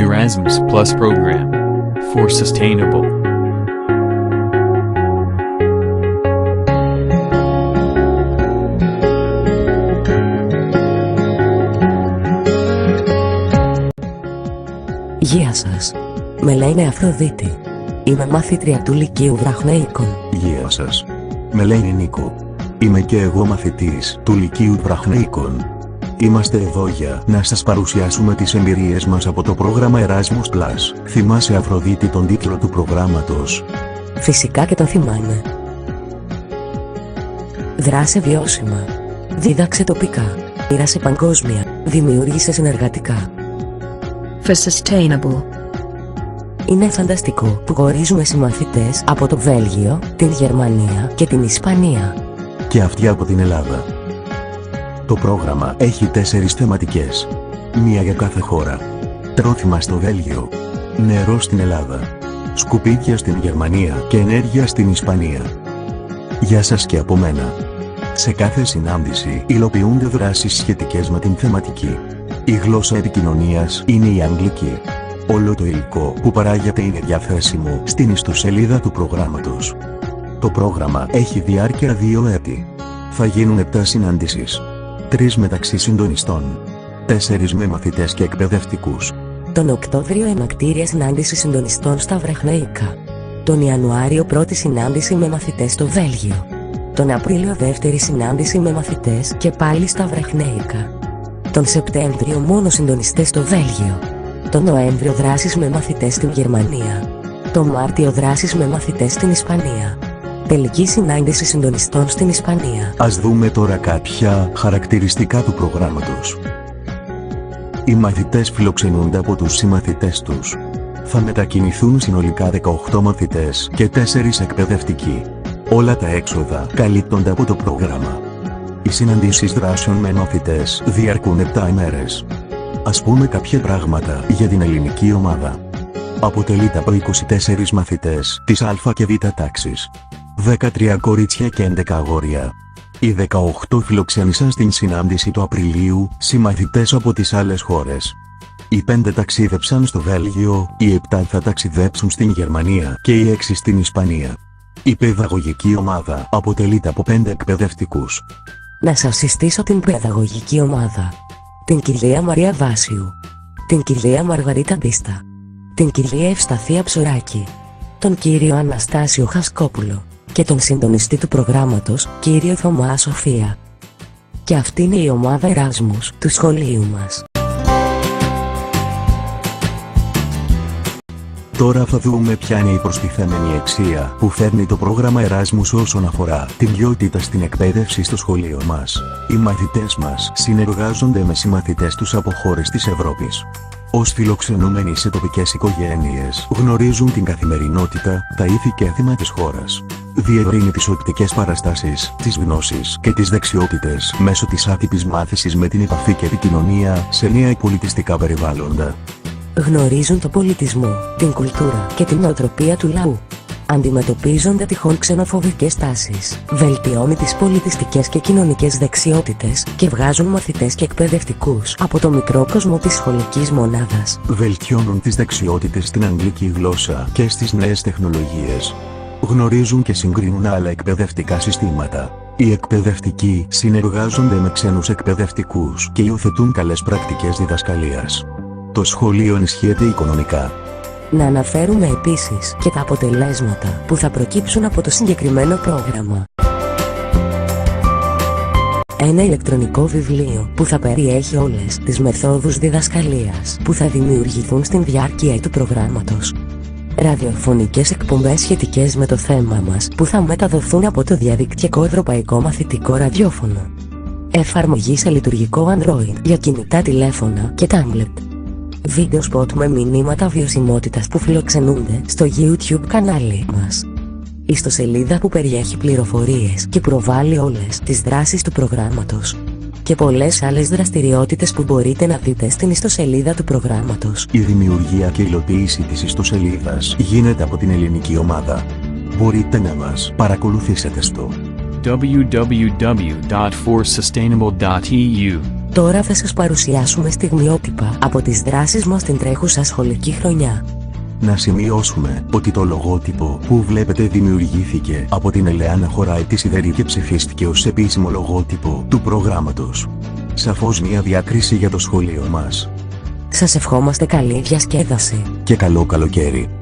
Erasmus Plus Program for Sustainable. Γεια σας. Με λένε Αφροδίτη. Είμαι μαθήτρια του Λυκείου Βραχνέικων. Γεια σας. Με λένε Νίκο. Είμαι και εγώ μαθητής του Λυκείου Βραχνέικων. Είμαστε εδώ για να σας παρουσιάσουμε τις εμπειρίες μας από το πρόγραμμα Erasmus Plus. Θυμάσαι, Αφροδίτη, τον τίτλο του προγράμματος? Φυσικά και τον θυμάμαι. Δράσε βιώσιμα. Δίδαξε τοπικά. Μοίρασε παγκόσμια. Δημιούργησε συνεργατικά. For sustainable. Είναι φανταστικό που χωρίζουμε συμμαθητές από το Βέλγιο, την Γερμανία και την Ισπανία. Και αυτοί από την Ελλάδα. Το πρόγραμμα έχει 4 θεματικές. Μία για κάθε χώρα. Τρόφιμα στο Βέλγιο. Νερό στην Ελλάδα. Σκουπίδια στην Γερμανία και ενέργεια στην Ισπανία. Γεια σας και από μένα. Σε κάθε συνάντηση υλοποιούνται δράσεις σχετικές με την θεματική. Η γλώσσα επικοινωνίας είναι η αγγλική. Όλο το υλικό που παράγεται είναι διαθέσιμο στην ιστοσελίδα του προγράμματος. Το πρόγραμμα έχει διάρκεια 2 έτη. Θα γίνουν 7 συναντήσεις. 3 μεταξύ συντονιστών. 4 με μαθητές και εκπαιδευτικούς. Τον Οκτώβριο ενακτήρια συνάντηση συντονιστών στα Βραχνέικα. Τον Ιανουάριο πρώτη συνάντηση με μαθητές στο Βέλγιο. Τον Απρίλιο δεύτερη συνάντηση με μαθητές και πάλι στα Βραχνέικα. Τον Σεπτέμβριο μόνο συντονιστές στο Βέλγιο. Τον Νοέμβριο δράσεις με μαθητές στην Γερμανία. Τον Μάρτιο δράσεις με μαθητές στην Ισπανία. Τελική συνάντηση συντονιστών στην Ισπανία. Ας δούμε τώρα κάποια χαρακτηριστικά του προγράμματος. Οι μαθητές φιλοξενούνται από τους συμμαθητές τους. Θα μετακινηθούν συνολικά 18 μαθητές και 4 εκπαιδευτικοί. Όλα τα έξοδα καλύπτονται από το πρόγραμμα. Οι συναντήσεις δράσεων με μαθητές διαρκούν 7 ημέρες. Ας πούμε κάποια πράγματα για την ελληνική ομάδα. Αποτελείται από 24 μαθητές της Α και Β τάξης. 13 κορίτσια και 11 αγόρια. Οι 18 φιλοξένησαν στην συνάντηση του Απριλίου συμμαθητές από τις άλλες χώρες. Οι 5 ταξίδεψαν στο Βέλγιο, οι 7 θα ταξιδέψουν στην Γερμανία και οι 6 στην Ισπανία. Η παιδαγωγική ομάδα αποτελείται από 5 εκπαιδευτικούς. Να σας συστήσω την παιδαγωγική ομάδα. Την κυρία Μαρία Βάσιου. Την κυρία Μαργαρίτα Μπίστα. Την κυρία Ευσταθία Ψουράκη. Τον κύριο Αναστάσιο Χασκόπουλο. Και τον συντονιστή του προγράμματος, κύριο Θωμά Σοφία. Και αυτή είναι η ομάδα Εράσμους του σχολείου μας. Τώρα θα δούμε ποια είναι η προστιθέμενη αξία που φέρνει το πρόγραμμα Εράσμους όσον αφορά την ποιότητα στην εκπαίδευση στο σχολείο μας. Οι μαθητές μας συνεργάζονται με συμμαθητές τους από χώρες της Ευρώπης. Ως φιλοξενούμενοι σε τοπικές οικογένειες γνωρίζουν την καθημερινότητα, τα ήθη και έθιμα της χώρας. Διευρύνει τις οπτικές παραστάσεις, τις γνώσεις και τις δεξιότητες μέσω της άτυπης μάθησης με την επαφή και επικοινωνία σε νέα πολιτιστικά περιβάλλοντα. Γνωρίζουν το πολιτισμό, την κουλτούρα και την νοοτροπία του λαού. Αντιμετωπίζονται τυχόν ξενοφοβικές τάσεις. Βελτιώνει τις πολιτιστικές και κοινωνικές δεξιότητες και βγάζουν μαθητές και εκπαιδευτικούς από το μικρό κόσμο της σχολικής μονάδας. Βελτιώνουν τις δεξιότητες στην αγγλική γλώσσα και στις νέες τεχνολογίες. Γνωρίζουν και συγκρίνουν άλλα εκπαιδευτικά συστήματα. Οι εκπαιδευτικοί συνεργάζονται με ξένους εκπαιδευτικούς και υιοθετούν καλές πρακτικές διδασκαλίας. Το σχολείο ενισχύεται οικονομικά. Να αναφέρουμε επίσης και τα αποτελέσματα που θα προκύψουν από το συγκεκριμένο πρόγραμμα. Ένα ηλεκτρονικό βιβλίο που θα περιέχει όλες τις μεθόδους διδασκαλίας που θα δημιουργηθούν στην διάρκεια του προγράμματος. Ραδιοφωνικές εκπομπές σχετικές με το θέμα μας που θα μεταδοθούν από το διαδικτυακό ευρωπαϊκό μαθητικό ραδιόφωνο. Εφαρμογή σε λειτουργικό Android για κινητά τηλέφωνα και tablet. Βίντεο σποτ με μηνύματα βιωσιμότητας που φιλοξενούνται στο YouTube κανάλι μας. Ιστοσελίδα που περιέχει πληροφορίες και προβάλλει όλες τις δράσεις του προγράμματος. Και πολλές άλλες δραστηριότητες που μπορείτε να δείτε στην ιστοσελίδα του προγράμματος. Η δημιουργία και υλοποίηση της ιστοσελίδας γίνεται από την ελληνική ομάδα. Μπορείτε να μας παρακολουθήσετε στο www.forsustainable.eu Τώρα θα σας παρουσιάσουμε στιγμιότυπα από τις δράσεις μας την τρέχουσα σχολική χρονιά. Να σημειώσουμε ότι το λογότυπο που βλέπετε δημιουργήθηκε από την Ελεάνα Χωράη Σιδερή και ψηφίστηκε ως επίσημο λογότυπο του προγράμματος. Σαφώς μια διάκριση για το σχολείο μας. Σας ευχόμαστε καλή διασκέδαση. Και καλό καλοκαίρι.